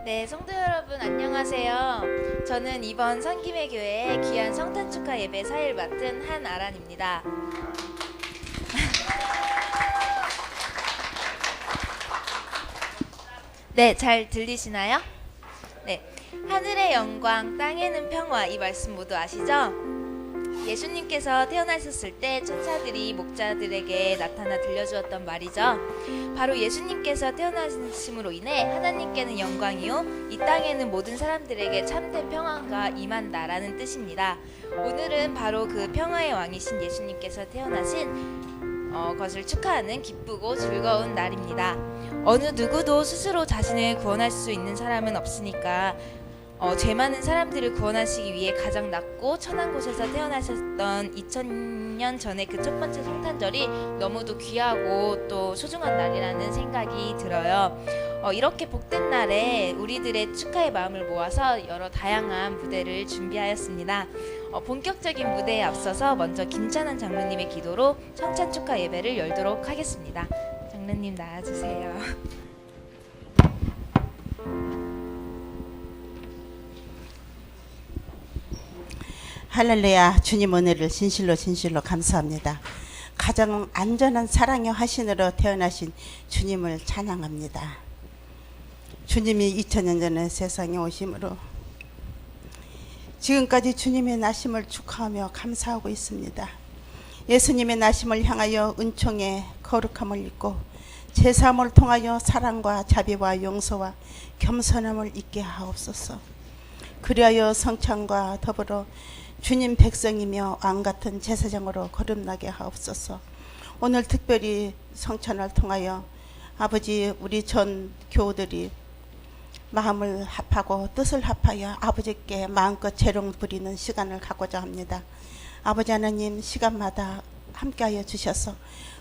네, 성도 여러분 안녕하세요. 저는 이번 성김의 교회의 귀한 성탄 축하 예배 사회를 맡은 한아란입니다. 네, 잘 들리시나요? 네, 하늘의 영광, 땅에는 평화, 이 말씀 모두 아시죠? 예수님께서 태어나셨을 때 천사들이 목자들에게 나타나 들려주었던 말이죠. 바로 예수님께서 태어나심으로 인해 하나님께는 영광이요 이 땅에는 모든 사람들에게 참된 평화가 임한다라는 뜻입니다. 오늘은 바로 그 평화의 왕이신 예수님께서 태어나신 것을 축하하는 기쁘고 즐거운 날입니다. 어느 누구도 스스로 자신을 구원할 수 있는 사람은 없으니까 죄 많은 사람들을 구원하시기 위해 가장 낮고 천한 곳에서 태어나셨던 2000년 전에 그 첫 번째 성탄절이 너무도 귀하고 또 소중한 날이라는 생각이 들어요. 이렇게 복된 날에 우리들의 축하의 마음을 모아서 여러 다양한 무대를 준비하였습니다. 본격적인 무대에 앞서서 먼저 김찬환 장로님의 기도로 성찬 축하 예배를 열도록 하겠습니다. 장로님 나와주세요. 할렐루야. 주님 은혜를 진실로 감사합니다. 가장 안전한 사랑의 화신으로 태어나신 주님을 찬양합니다. 주님이 2000년 전에 세상에 오심으로 지금까지 주님의 나심을 축하하며 감사하고 있습니다. 예수님의 나심을 향하여 은총의 거룩함을 입고 제사함을 통하여 사랑과 자비와 용서와 겸손함을 잊게 하옵소서. 그리하여 성찬과 더불어 주님 백성이며 왕같은 제사장으로 거듭나게 하옵소서. 오늘 특별히 성찬을 통하여 아버지 우리 전 교우들이 마음을 합하고 뜻을 합하여 아버지께 마음껏 재롱 부리는 시간을 갖고자 합니다. 아버지 하나님 시간마다 함께하여 주셔서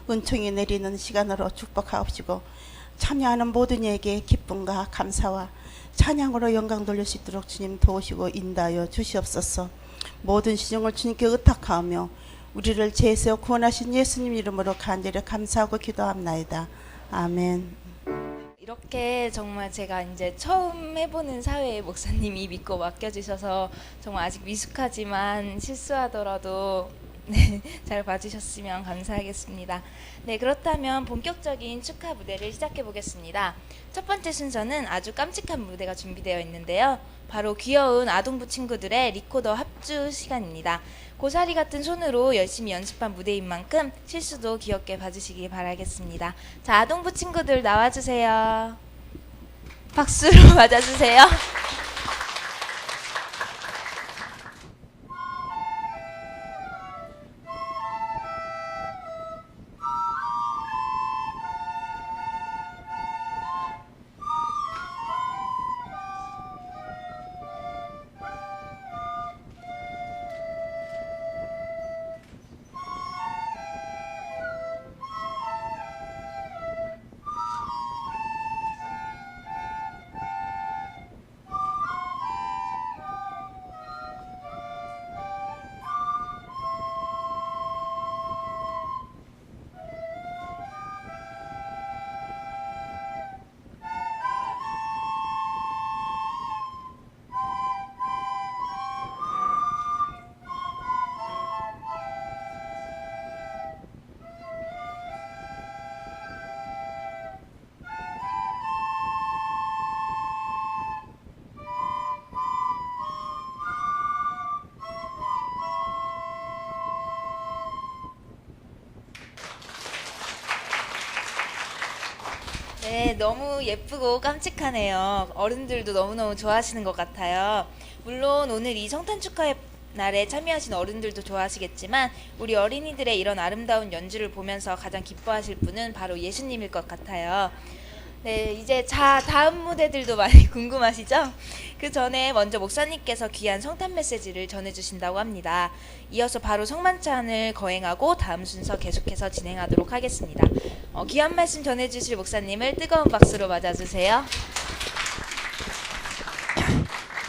은총이 내리는 시간으로 축복하옵시고 참여하는 모든 이에게 기쁨과 감사와 찬양으로 영광 돌릴 수 있도록 주님 도우시고 인도하여 주시옵소서. 모든 시종을 주님께 의탁하며 우리를 죄에서 구원하신 예수님 이름으로 간절히 감사하고 기도합나이다. 아멘. 이렇게 정말 제가 이제 처음 해보는 사회에 목사님이 믿고 맡겨주셔서 정말 아직 미숙하지만 실수하더라도 네, 잘 봐주셨으면 감사하겠습니다. 네, 그렇다면 본격적인 축하 무대를 시작해 보겠습니다. 첫 번째 순서는 아주 깜찍한 무대가 준비되어 있는데요. 바로 귀여운 아동부 친구들의 리코더 합주 시간입니다. 고사리 같은 손으로 열심히 연습한 무대인 만큼 실수도 귀엽게 봐주시기 바라겠습니다. 자, 아동부 친구들 나와주세요. 박수로 맞아주세요. 네, 너무 예쁘고 깜찍하네요. 어른들도 너무너무 좋아하시는 것 같아요. 물론 오늘 이 성탄 축하의 날에 참여하신 어른들도 좋아하시겠지만 우리 어린이들의 이런 아름다운 연주를 보면서 가장 기뻐하실 분은 바로 예수님일 것 같아요. 네, 이제 다음 무대들도 많이 궁금하시죠? 그 전에 먼저 목사님께서 귀한 성탄 메시지를 전해주신다고 합니다. 이어서 바로 성만찬을 거행하고 다음 순서 계속해서 진행하도록 하겠습니다. 귀한 말씀 전해주실 목사님을 뜨거운 박수로 맞아주세요.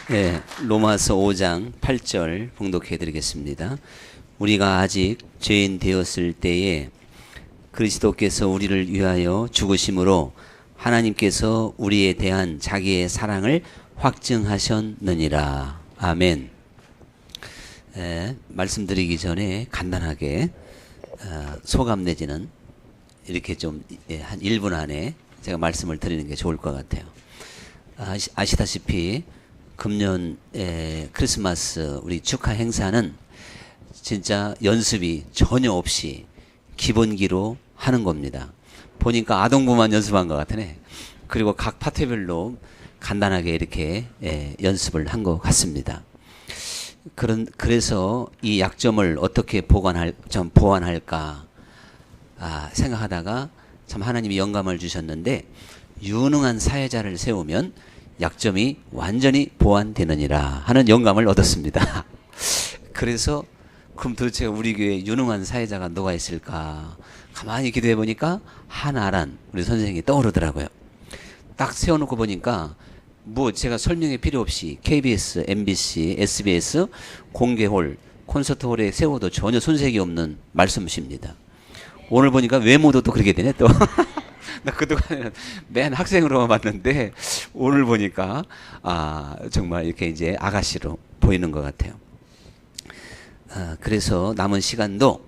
네, 로마서 5장 8절 봉독해 드리겠습니다. 우리가 아직 죄인 되었을 때에 그리스도께서 우리를 위하여 죽으심으로 하나님께서 우리에 대한 자기의 사랑을 확증하셨느니라. 아멘. 말씀드리기 전에 간단하게 소감 내지는 이렇게 좀 한 1분 안에 제가 말씀을 드리는 게 좋을 것 같아요. 아시다시피 금년 크리스마스 우리 축하 행사는 진짜 연습이 전혀 없이 기본기로 하는 겁니다. 보니까 아동부만 연습한 것 같으네. 그리고 각 파트별로 간단하게 이렇게 연습을 한 것 같습니다. 그래서 이 약점을 어떻게 보완할까 생각하다가 참 하나님이 영감을 주셨는데, 유능한 사회자를 세우면 약점이 완전히 보완되느니라 하는 영감을 얻었습니다. 그래서 그럼 도대체 우리 교회에 유능한 사회자가 누가 있을까 가만히 기도해 보니까 한아란 우리 선생님이 떠오르더라고요. 딱 세워놓고 보니까 뭐 제가 설명이 필요 없이 KBS, MBC, SBS 공개홀, 콘서트홀에 세워도 전혀 손색이 없는 말씀이십니다. 오늘 보니까 외모도 또 그렇게 되네 또. 나 그동안에는 맨 학생으로만 봤는데 오늘 보니까 정말 이렇게 이제 아가씨로 보이는 것 같아요. 그래서 남은 시간도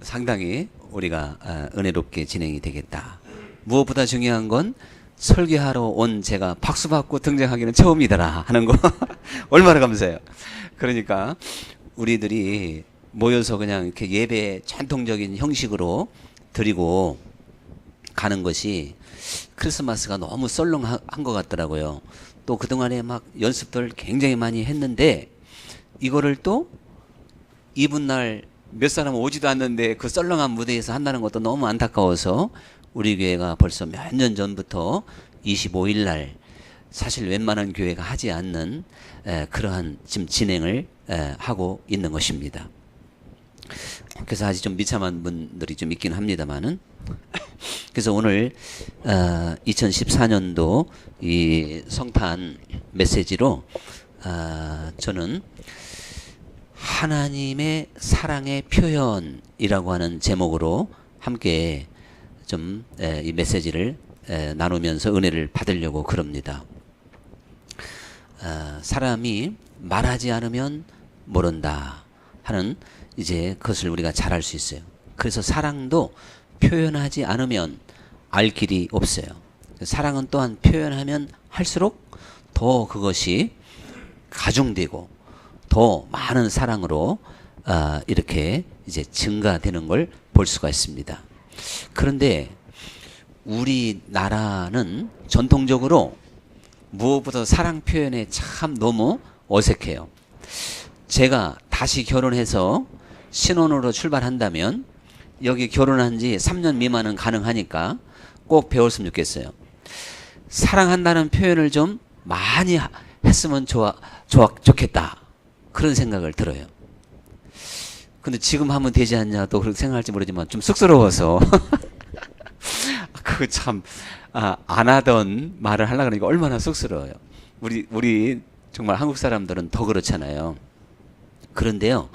상당히 우리가 은혜롭게 진행이 되겠다. 무엇보다 중요한 건 설교하러 온 제가 박수 받고 등장하기는 처음이더라 하는 거 얼마나 감사해요. 그러니까 우리들이 모여서 그냥 이렇게 예배 전통적인 형식으로 드리고 가는 것이 크리스마스가 너무 썰렁한 것 같더라고요. 또 그동안에 막 연습들 굉장히 많이 했는데 이거를 또 이분날 몇 사람 오지도 않는데 그 썰렁한 무대에서 한다는 것도 너무 안타까워서 우리 교회가 벌써 몇 년 전부터 25일 날 사실 웬만한 교회가 하지 않는 그러한 지금 진행을 하고 있는 것입니다. 그래서 아직 좀 비참한 분들이 좀 있긴 합니다만은, 그래서 오늘 2014년도 이 성탄 메시지로 저는 하나님의 사랑의 표현이라고 하는 제목으로 함께 좀 이 메시지를 나누면서 은혜를 받으려고 그럽니다. 사람이 말하지 않으면 모른다 하는 이제 그것을 우리가 잘 알 수 있어요. 그래서 사랑도 표현하지 않으면 알 길이 없어요. 사랑은 또한 표현하면 할수록 더 그것이 가중되고 더 많은 사랑으로 이렇게 이제 증가되는 걸 볼 수가 있습니다. 그런데 우리나라는 전통적으로 무엇보다 사랑 표현에 참 너무 어색해요. 제가 다시 결혼해서 신혼으로 출발한다면 여기 결혼한 지 3년 미만은 가능하니까 꼭 배웠으면 좋겠어요. 사랑한다는 표현을 좀 많이 했으면 좋겠다. 그런 생각을 들어요. 근데 지금 하면 되지 않냐 또 그렇게 생각할지 모르지만 좀 쑥스러워서 그 참 안 하던 말을 하려고 하니까 얼마나 쑥스러워요. 우리 정말 한국 사람들은 더 그렇잖아요. 그런데요,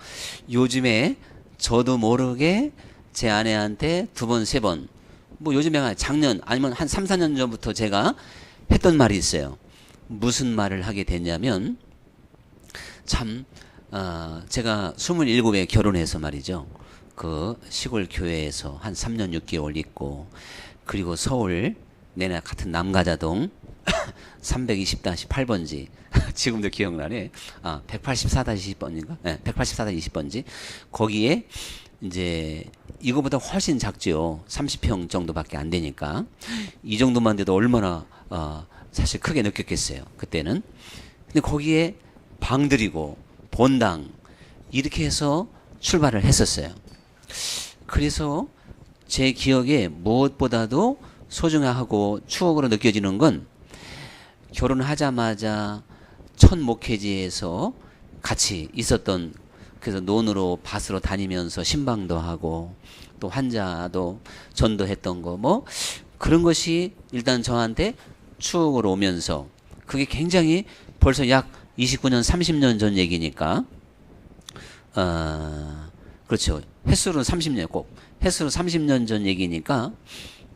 요즘에 저도 모르게 제 아내한테 2번, 3번, 뭐 요즘에 작년 아니면 한 3, 4년 전부터 제가 했던 말이 있어요. 무슨 말을 하게 됐냐면, 참 제가 27에 결혼해서 말이죠. 그 시골 교회에서 한 3년 6개월 있고, 그리고 서울 내내 같은 남가자동 320-8번지 지금도 기억나네. 184-20번인가? 네, 184-20번지. 거기에 이제 이거보다 훨씬 작죠. 30평 정도밖에 안 되니까. 이 정도만 돼도 얼마나 사실 크게 느꼈겠어요. 그때는. 근데 거기에 방들이고 본당 이렇게 해서 출발을 했었어요. 그래서 제 기억에 무엇보다도 소중하고 추억으로 느껴지는 건 결혼하자마자 첫 목회지에서 같이 있었던, 그래서 논으로 밭으로 다니면서 신방도 하고 또 환자도 전도했던 거 뭐 그런 것이 일단 저한테 추억으로 오면서, 그게 굉장히 벌써 약 29년 30년 전 얘기니까 그렇죠. 횟수로 30년 꼭 횟수로 30년 전 얘기니까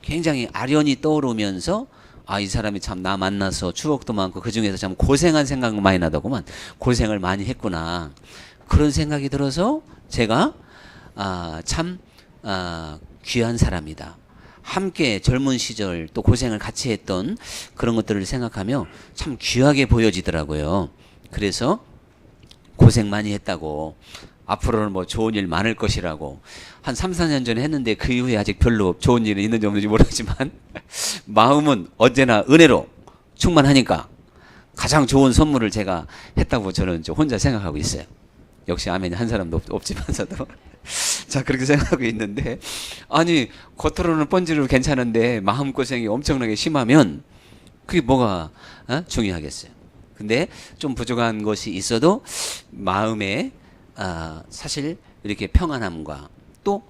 굉장히 아련히 떠오르면서 아, 이 사람이 참 나 만나서 추억도 많고 그 중에서 참 고생한 생각 많이 나더구만. 고생을 많이 했구나. 그런 생각이 들어서 제가 참 귀한 사람이다. 함께 젊은 시절 또 고생을 같이 했던 그런 것들을 생각하며 참 귀하게 보여지더라고요. 그래서 고생 많이 했다고, 앞으로는 뭐 좋은 일 많을 것이라고 한 3, 4년 전에 했는데 그 이후에 아직 별로 좋은 일이 있는지 없는지 모르지만 마음은 언제나 은혜로 충만하니까 가장 좋은 선물을 제가 했다고 저는 혼자 생각하고 있어요. 역시 아멘이 한 사람도 없지만서도 자, 그렇게 생각하고 있는데, 아니 겉으로는 번지르르 괜찮은데 마음고생이 엄청나게 심하면 그게 뭐가 중요하겠어요. 근데 좀 부족한 것이 있어도 마음에 사실 이렇게 평안함과 또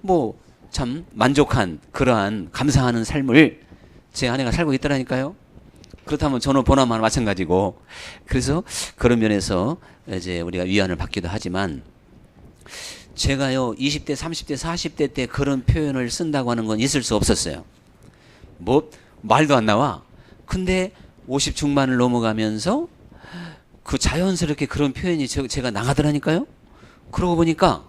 뭐 참 만족한 그러한 감사하는 삶을 제 아내가 살고 있더라니까요. 그렇다면 저는 보나마나 마찬가지고, 그래서 그런 면에서 이제 우리가 위안을 받기도 하지만, 제가요 20대, 30대, 40대 때 그런 표현을 쓴다고 하는 건 있을 수 없었어요. 뭐 말도 안 나와. 근데 50 중반을 넘어가면서 그 자연스럽게 그런 표현이 제가 나가더라니까요. 그러고 보니까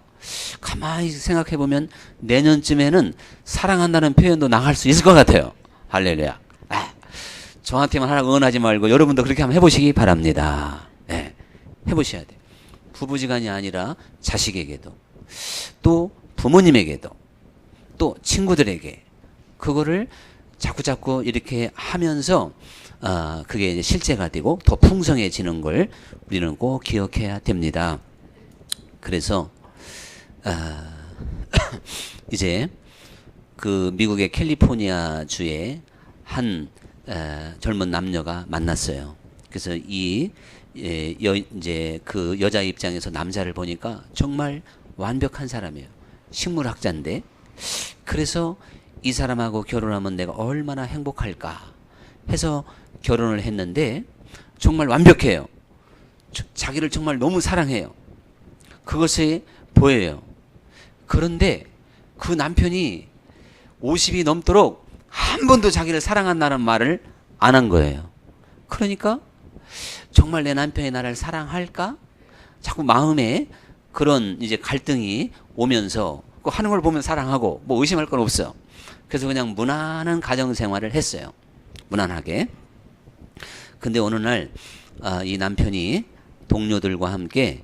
가만히 생각해 보면 내년쯤에는 사랑한다는 표현도 나갈 수 있을 것 같아요. 할렐루야. 저한테만 하라고 응원하지 말고 여러분도 그렇게 한번 해보시기 바랍니다. 네, 해보셔야 돼요. 부부지간이 아니라 자식에게도, 또 부모님에게도, 또 친구들에게 그거를 자꾸자꾸 이렇게 하면서 그게 이제 실제가 되고 더 풍성해지는 걸 우리는 꼭 기억해야 됩니다. 그래서 이제 그 미국의 캘리포니아 주에 한 젊은 남녀가 만났어요. 그래서 이제 그 여자 입장에서 남자를 보니까 정말 완벽한 사람이에요. 식물학자인데, 그래서 이 사람하고 결혼하면 내가 얼마나 행복할까 해서 결혼을 했는데 정말 완벽해요. 자기를 정말 너무 사랑해요. 그것이 보여요. 그런데 그 남편이 50이 넘도록 한 번도 자기를 사랑한다는 말을 안 한 거예요. 그러니까 정말 내 남편이 나를 사랑할까? 자꾸 마음에 그런 이제 갈등이 오면서 그 하는 걸 보면 사랑하고 뭐 의심할 건 없어. 그래서 그냥 무난한 가정 생활을 했어요. 무난하게. 근데 어느 날 이 남편이 동료들과 함께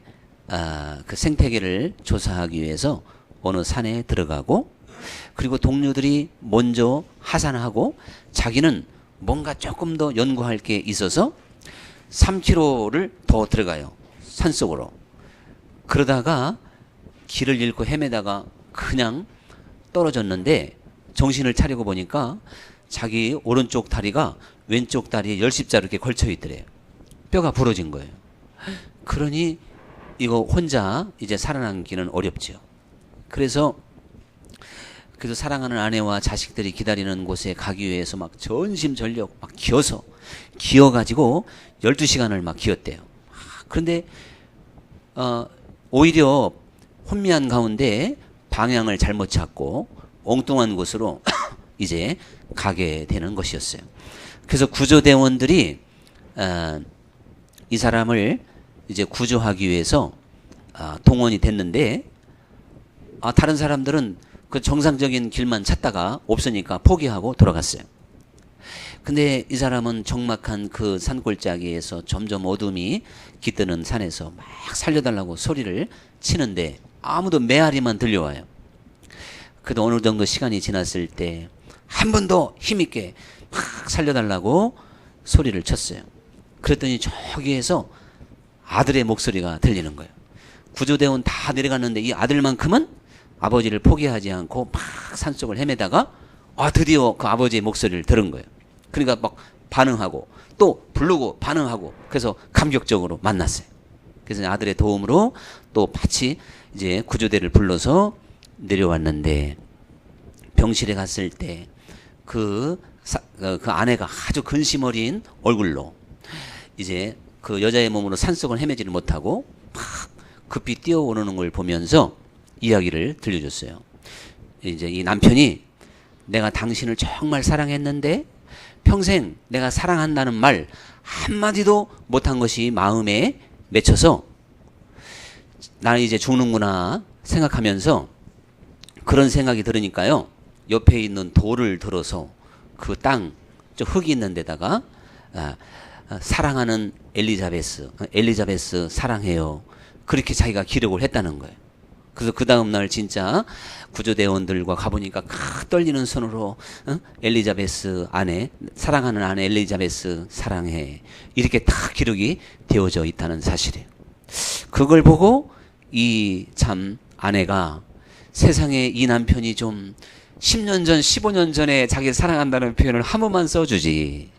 그 생태계를 조사하기 위해서 어느 산에 들어가고, 그리고 동료들이 먼저 하산하고 자기는 뭔가 조금 더 연구할 게 있어서 3km를 더 들어가요. 산속으로. 그러다가 길을 잃고 헤매다가 그냥 떨어졌는데 정신을 차리고 보니까 자기 오른쪽 다리가 왼쪽 다리에 열십자로 이렇게 걸쳐 있더래요. 뼈가 부러진 거예요. 그러니 이거 혼자 이제 살아남기는 어렵죠. 그래서 사랑하는 아내와 자식들이 기다리는 곳에 가기 위해서 막 전심전력 막 기어가지고 12시간을 막 기었대요. 그런데 오히려 혼미한 가운데 방향을 잘못 찾고 엉뚱한 곳으로 이제 가게 되는 것이었어요. 그래서 구조대원들이 이 사람을 이제 구조하기 위해서 동원이 됐는데, 다른 사람들은 그 정상적인 길만 찾다가 없으니까 포기하고 돌아갔어요. 근데 이 사람은 적막한 그 산골짜기에서 점점 어둠이 깃드는 산에서 막 살려달라고 소리를 치는데 아무도 메아리만 들려와요. 그래도 어느 정도 시간이 지났을 때 한 번 더 힘있게 막 살려달라고 소리를 쳤어요. 그랬더니 저기에서 아들의 목소리가 들리는 거예요. 구조대원 다 내려갔는데 이 아들만큼은 아버지를 포기하지 않고 막 산속을 헤매다가 드디어 그 아버지의 목소리를 들은 거예요. 그러니까 막 반응하고 또 부르고 반응하고, 그래서 감격적으로 만났어요. 그래서 아들의 도움으로 또 같이 이제 구조대를 불러서 내려왔는데, 병실에 갔을 때 그 아내가 아주 근심 어린 얼굴로 이제 그 여자의 몸으로 산속을 헤매지를 못하고 막 급히 뛰어오르는 걸 보면서 이야기를 들려줬어요. 이제 이 남편이 내가 당신을 정말 사랑했는데 평생 내가 사랑한다는 말 한마디도 못한 것이 마음에 맺혀서 나는 이제 죽는구나 생각하면서 그런 생각이 들으니까요. 옆에 있는 돌을 들어서 그 땅, 저 흙이 있는 데다가 사랑하는 엘리자베스 사랑해요. 그렇게 자기가 기록을 했다는 거예요. 그래서 그 다음날 진짜 구조대원들과 가보니까 떨리는 손으로 엘리자베스 아내, 사랑하는 아내 엘리자베스 사랑해. 이렇게 다 기록이 되어져 있다는 사실이에요. 그걸 보고 이 참 아내가 세상에 이 남편이 좀 10년 전, 15년 전에 자기 사랑한다는 표현을 한 번만 써주지.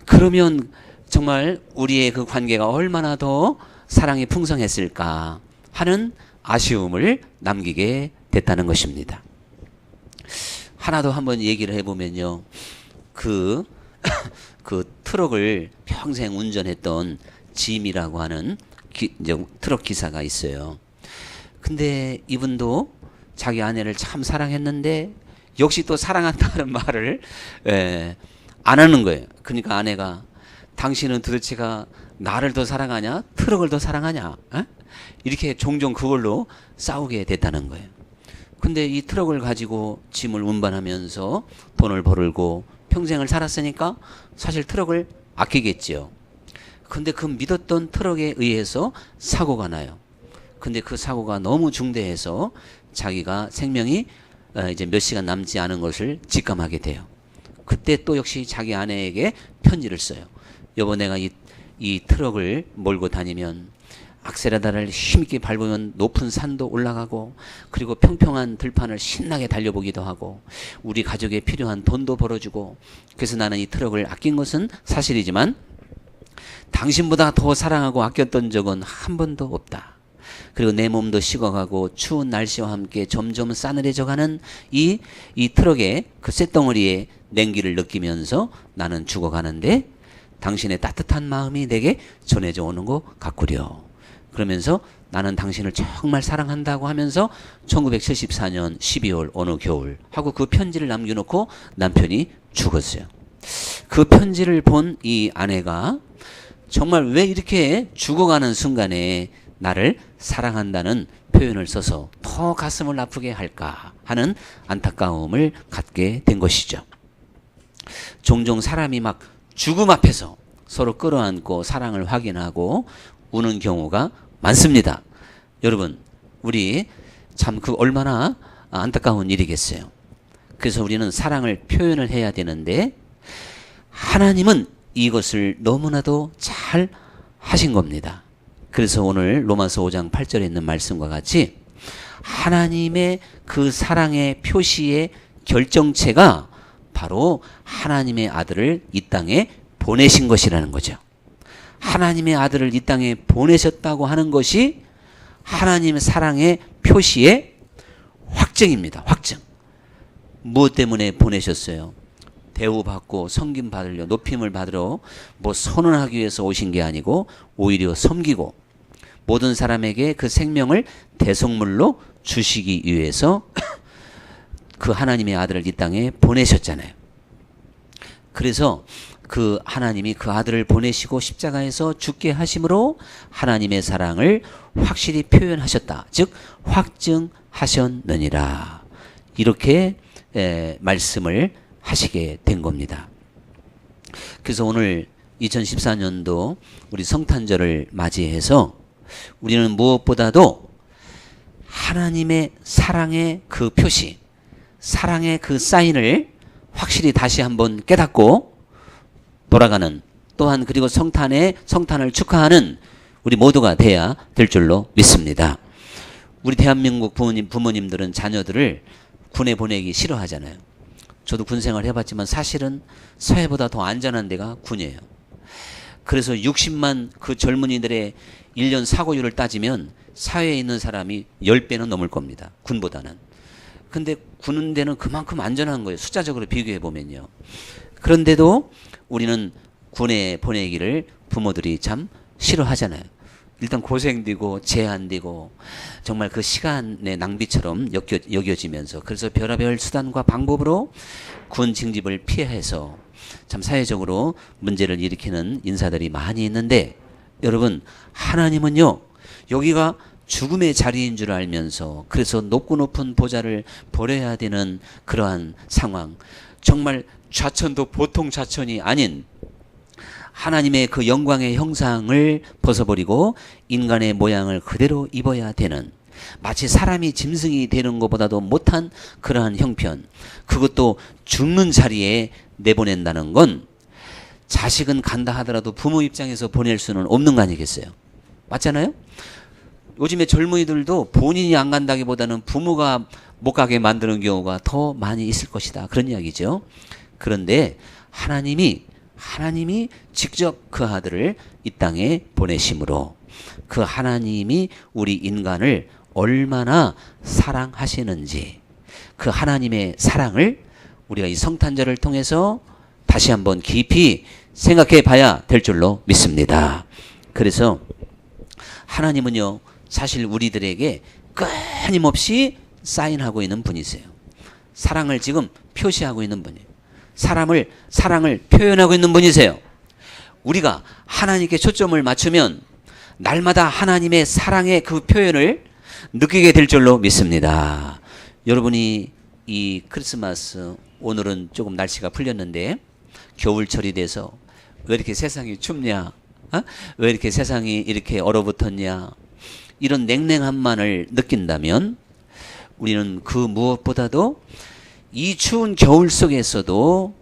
그러면 정말 우리의 그 관계가 얼마나 더 사랑이 풍성했을까 하는 아쉬움을 남기게 됐다는 것입니다. 하나 더 한번 얘기를 해보면요. 그 트럭을 평생 운전했던 짐이라고 하는 이제 트럭 기사가 있어요. 근데 이분도 자기 아내를 참 사랑했는데 역시 또 사랑한다는 말을 안 하는 거예요. 그러니까 아내가 당신은 도대체가 나를 더 사랑하냐? 트럭을 더 사랑하냐? 이렇게 종종 그걸로 싸우게 됐다는 거예요. 근데 이 트럭을 가지고 짐을 운반하면서 돈을 벌고 평생을 살았으니까 사실 트럭을 아끼겠지요. 근데 그 믿었던 트럭에 의해서 사고가 나요. 근데 그 사고가 너무 중대해서 자기가 생명이 이제 몇 시간 남지 않은 것을 직감하게 돼요. 그때 또 역시 자기 아내에게 편지를 써요. 여보, 내가 이 트럭을 몰고 다니면 악셀에다를 힘있게 밟으면 높은 산도 올라가고 그리고 평평한 들판을 신나게 달려보기도 하고 우리 가족에 필요한 돈도 벌어주고 그래서 나는 이 트럭을 아낀 것은 사실이지만 당신보다 더 사랑하고 아꼈던 적은 한 번도 없다. 그리고 내 몸도 식어가고 추운 날씨와 함께 점점 싸늘해져가는 이 트럭의 그 쇳덩어리의 냉기를 느끼면서 나는 죽어가는데 당신의 따뜻한 마음이 내게 전해져 오는 것 같구려. 그러면서 나는 당신을 정말 사랑한다고 하면서 1974년 12월 어느 겨울 하고 그 편지를 남겨놓고 남편이 죽었어요. 그 편지를 본 이 아내가 정말 왜 이렇게 죽어가는 순간에 나를 사랑한다는 표현을 써서 더 가슴을 아프게 할까 하는 안타까움을 갖게 된 것이죠. 종종 사람이 막 죽음 앞에서 서로 끌어안고 사랑을 확인하고 우는 경우가 많습니다. 여러분, 우리 참 그 얼마나 안타까운 일이겠어요. 그래서 우리는 사랑을 표현을 해야 되는데 하나님은 이것을 너무나도 잘 하신 겁니다. 그래서 오늘 로마서 5장 8절에 있는 말씀과 같이 하나님의 그 사랑의 표시의 결정체가 바로 하나님의 아들을 이 땅에 보내신 것이라는 거죠. 하나님의 아들을 이 땅에 보내셨다고 하는 것이 하나님의 사랑의 표시의 확증입니다. 확증. 무엇 때문에 보내셨어요? 대우받고 섬김 받으려, 높임을 받으러 뭐 선언하기 위해서 오신 게 아니고 오히려 섬기고 모든 사람에게 그 생명을 대속물로 주시기 위해서 그 하나님의 아들을 이 땅에 보내셨잖아요. 그래서 그 하나님이 그 아들을 보내시고 십자가에서 죽게 하심으로 하나님의 사랑을 확실히 표현하셨다. 즉 확증하셨느니라. 이렇게 말씀을 하시게 된 겁니다. 그래서 오늘 2014년도 우리 성탄절을 맞이해서 우리는 무엇보다도 하나님의 사랑의 그 표시, 사랑의 그 사인을 확실히 다시 한번 깨닫고 돌아가는, 또한 그리고 성탄을 축하하는 우리 모두가 돼야 될 줄로 믿습니다. 우리 대한민국 부모님들은 자녀들을 군에 보내기 싫어하잖아요. 저도 군 생활 해봤지만 사실은 사회보다 더 안전한 데가 군이에요. 그래서 60만 그 젊은이들의 1년 사고율을 따지면 사회에 있는 사람이 10배는 넘을 겁니다. 군보다는. 근데 군대는 그만큼 안전한 거예요. 숫자적으로 비교해 보면요. 그런데도 우리는 군에 보내기를 부모들이 참 싫어하잖아요. 일단 고생되고 제한되고 정말 그 시간의 낭비처럼 여겨지면서 그래서 별의별 수단과 방법으로 군 징집을 피해서 참 사회적으로 문제를 일으키는 인사들이 많이 있는데 여러분 하나님은요 여기가 죽음의 자리인 줄 알면서 그래서 높고 높은 보좌를 버려야 되는 그러한 상황 정말 좌천도 보통 좌천이 아닌 하나님의 그 영광의 형상을 벗어버리고 인간의 모양을 그대로 입어야 되는 마치 사람이 짐승이 되는 것보다도 못한 그러한 형편 그것도 죽는 자리에 내보낸다는 건 자식은 간다 하더라도 부모 입장에서 보낼 수는 없는 거 아니겠어요? 맞잖아요? 요즘에 젊은이들도 본인이 안 간다기보다는 부모가 못 가게 만드는 경우가 더 많이 있을 것이다. 그런 이야기죠. 그런데 하나님이 직접 그 아들을 이 땅에 보내심으로 그 하나님이 우리 인간을 얼마나 사랑하시는지 그 하나님의 사랑을 우리가 이 성탄절을 통해서 다시 한번 깊이 생각해 봐야 될 줄로 믿습니다. 그래서 하나님은요 사실 우리들에게 끊임없이 사인하고 있는 분이세요. 사랑을 지금 표시하고 있는 분이에요. 사랑을 표현하고 있는 분이세요. 우리가 하나님께 초점을 맞추면 날마다 하나님의 사랑의 그 표현을 느끼게 될 줄로 믿습니다. 여러분이 이 크리스마스 오늘은 조금 날씨가 풀렸는데 겨울철이 돼서 왜 이렇게 세상이 춥냐? 왜 이렇게 세상이 이렇게 얼어붙었냐? 이런 냉랭함만을 느낀다면 우리는 그 무엇보다도 이 추운 겨울 속에서도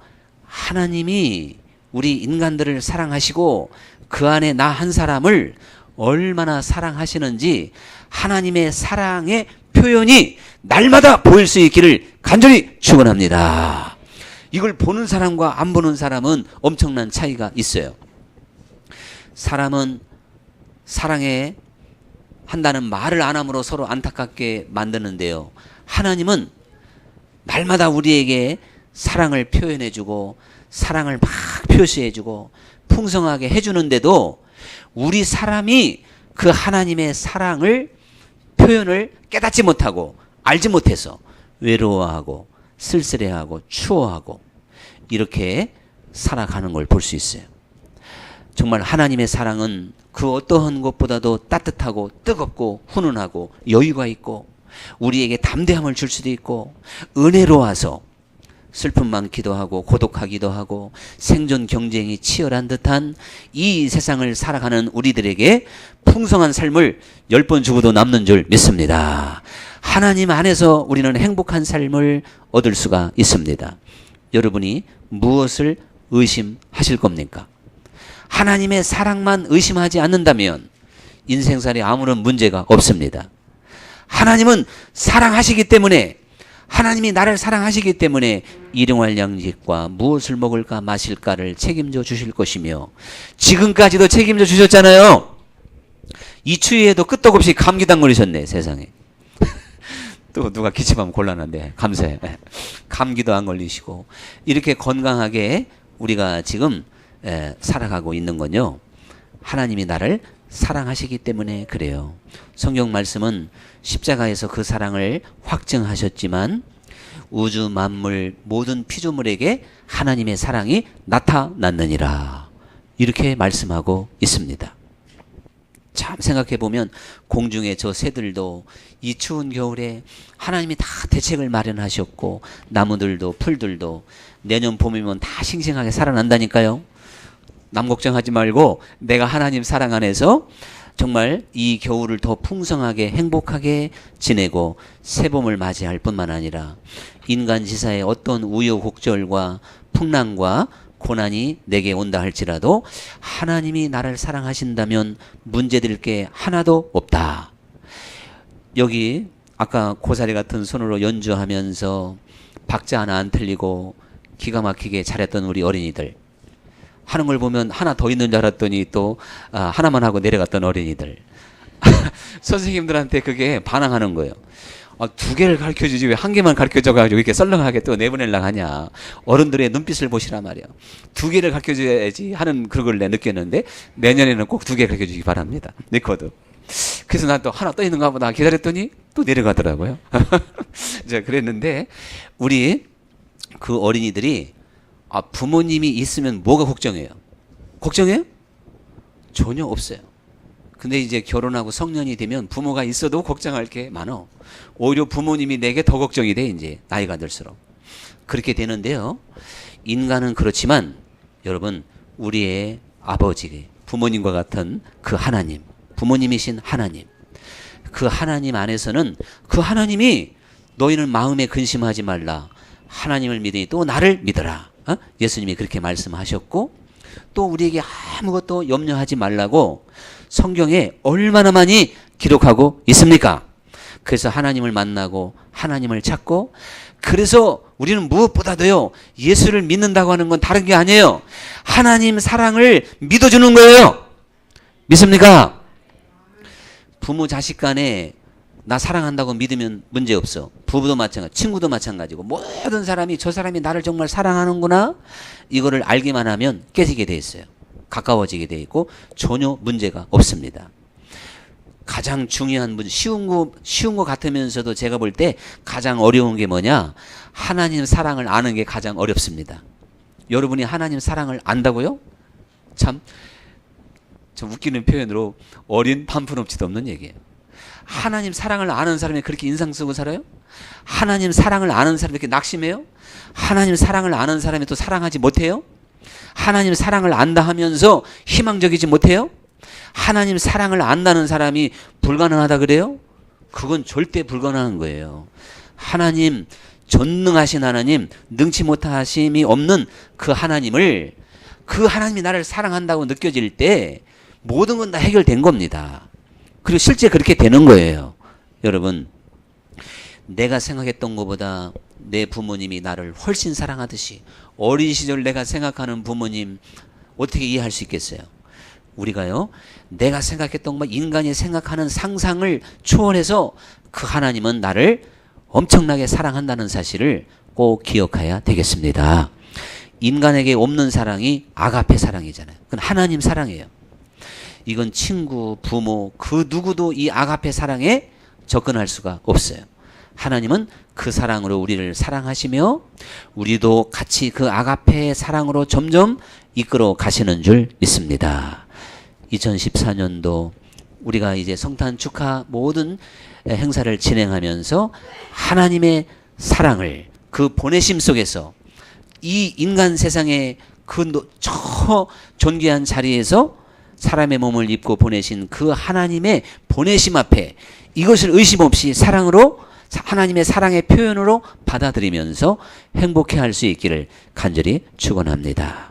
하나님이 우리 인간들을 사랑하시고 그 안에 나 한 사람을 얼마나 사랑하시는지 하나님의 사랑의 표현이 날마다 보일 수 있기를 간절히 축원합니다. 이걸 보는 사람과 안 보는 사람은 엄청난 차이가 있어요. 사람은 사랑해 한다는 말을 안 함으로 서로 안타깝게 만드는데요. 하나님은 날마다 우리에게 사랑을 표현해주고 사랑을 막 표시해주고 풍성하게 해주는데도 우리 사람이 그 하나님의 사랑을 표현을 깨닫지 못하고 알지 못해서 외로워하고 쓸쓸해하고 추워하고 이렇게 살아가는 걸 볼 수 있어요. 정말 하나님의 사랑은 그 어떠한 것보다도 따뜻하고 뜨겁고 훈훈하고 여유가 있고 우리에게 담대함을 줄 수도 있고 은혜로워서 슬픔 많기도 하고 고독하기도 하고 생존 경쟁이 치열한 듯한 이 세상을 살아가는 우리들에게 풍성한 삶을 10번 죽어도 남는 줄 믿습니다. 하나님 안에서 우리는 행복한 삶을 얻을 수가 있습니다. 여러분이 무엇을 의심하실 겁니까? 하나님의 사랑만 의심하지 않는다면 인생살이 아무런 문제가 없습니다. 하나님은 사랑하시기 때문에 하나님이 나를 사랑하시기 때문에 일용할 양식과 무엇을 먹을까 마실까를 책임져 주실 것이며 지금까지도 책임져 주셨잖아요. 이 추위에도 끄떡없이 감기도 안 걸리셨네 세상에. 또 누가 기침하면 곤란한데 감사해. 감기도 안 걸리시고 이렇게 건강하게 우리가 지금 살아가고 있는 건요 하나님이 나를 사랑하시기 때문에 그래요. 성경 말씀은 십자가에서 그 사랑을 확증하셨지만 우주 만물 모든 피조물에게 하나님의 사랑이 나타났느니라 이렇게 말씀하고 있습니다. 참 생각해보면 공중의 저 새들도 이 추운 겨울에 하나님이 다 대책을 마련하셨고 나무들도 풀들도 내년 봄이면 다 싱싱하게 살아난다니까요. 남 걱정하지 말고 내가 하나님 사랑 안에서 정말 이 겨울을 더 풍성하게 행복하게 지내고 새봄을 맞이할 뿐만 아니라 인간 지사의 어떤 우여곡절과 풍랑과 고난이 내게 온다 할지라도 하나님이 나를 사랑하신다면 문제될 게 하나도 없다. 여기 아까 고사리 같은 손으로 연주하면서 박자 하나 안 틀리고 기가 막히게 잘했던 우리 어린이들 하는 걸 보면 하나 더 있는 줄 알았더니 또 하나만 하고 내려갔던 어린이들 선생님들한테 그게 반항하는 거예요. 두 개를 가르쳐주지 왜 한 개만 가르쳐줘가지고 이렇게 썰렁하게 또 내보내려고 하냐. 어른들의 눈빛을 보시란 말이야. 두 개를 가르쳐줘야지 하는 그걸 내 느꼈는데 내년에는 꼭 두 개 가르쳐주기 바랍니다. 리코드. 그래서 난 또 하나 또 있는가 보다 기다렸더니 또 내려가더라고요. 이제 그랬는데 우리 그 어린이들이 아, 부모님이 있으면 뭐가 걱정해요? 걱정해요? 전혀 없어요. 근데 이제 결혼하고 성년이 되면 부모가 있어도 걱정할 게 많어. 오히려 부모님이 내게 더 걱정이 돼, 이제 나이가 들수록. 그렇게 되는데요. 인간은 그렇지만 여러분, 우리의 아버지, 부모님과 같은 그 하나님, 부모님이신 하나님, 그 하나님 안에서는 그 하나님이 너희는 마음에 근심하지 말라. 하나님을 믿으니 또 나를 믿어라. 예수님이 그렇게 말씀하셨고, 또 우리에게 아무것도 염려하지 말라고 성경에 얼마나 많이 기록하고 있습니까? 그래서 하나님을 만나고 하나님을 찾고, 그래서 우리는 무엇보다도요, 예수를 믿는다고 하는 건 다른 게 아니에요. 하나님 사랑을 믿어주는 거예요. 믿습니까? 부모 자식 간에 나 사랑한다고 믿으면 문제 없어. 부부도 마찬가지, 친구도 마찬가지고, 모든 사람이 저 사람이 나를 정말 사랑하는구나, 이거를 알기만 하면 깨지게 돼 있어요. 가까워지게 돼 있고 전혀 문제가 없습니다. 가장 중요한 문제, 쉬운 거 같으면서도 제가 볼 때 가장 어려운 게 뭐냐? 하나님 사랑을 아는 게 가장 어렵습니다. 여러분이 하나님 사랑을 안다고요? 참 웃기는 표현으로 어린 반푼업치도 없는 얘기예요. 하나님 사랑을 아는 사람이 그렇게 인상 쓰고 살아요? 하나님 사랑을 아는 사람이 이렇게 낙심해요? 하나님 사랑을 아는 사람이 또 사랑하지 못해요? 하나님 사랑을 안다 하면서 희망적이지 못해요? 하나님 사랑을 안다는 사람이 불가능하다 그래요? 그건 절대 불가능한 거예요. 하나님, 전능하신 하나님, 능치 못하심이 없는 그 하나님을, 그 하나님이 나를 사랑한다고 느껴질 때 모든 건 다 해결된 겁니다. 그리고 실제 그렇게 되는 거예요. 여러분, 내가 생각했던 것보다 내 부모님이 나를 훨씬 사랑하듯이, 어린 시절 내가 생각하는 부모님 어떻게 이해할 수 있겠어요? 우리가요, 내가 생각했던 것, 인간이 생각하는 상상을 초월해서 그 하나님은 나를 엄청나게 사랑한다는 사실을 꼭 기억해야 되겠습니다. 인간에게 없는 사랑이 아가페 사랑이잖아요. 그건 하나님 사랑이에요. 이건 친구, 부모, 그 누구도 이 아가페 사랑에 접근할 수가 없어요. 하나님은 그 사랑으로 우리를 사랑하시며 우리도 같이 그 아가페의 사랑으로 점점 이끌어 가시는 줄 믿습니다. 2014년도 우리가 이제 성탄 축하 모든 행사를 진행하면서 하나님의 사랑을, 그 보내심 속에서 이 인간 세상의 그 저 존귀한 자리에서 사람의 몸을 입고 보내신 그 하나님의 보내심 앞에 이것을 의심 없이 사랑으로, 하나님의 사랑의 표현으로 받아들이면서 행복해 할 수 있기를 간절히 축원합니다.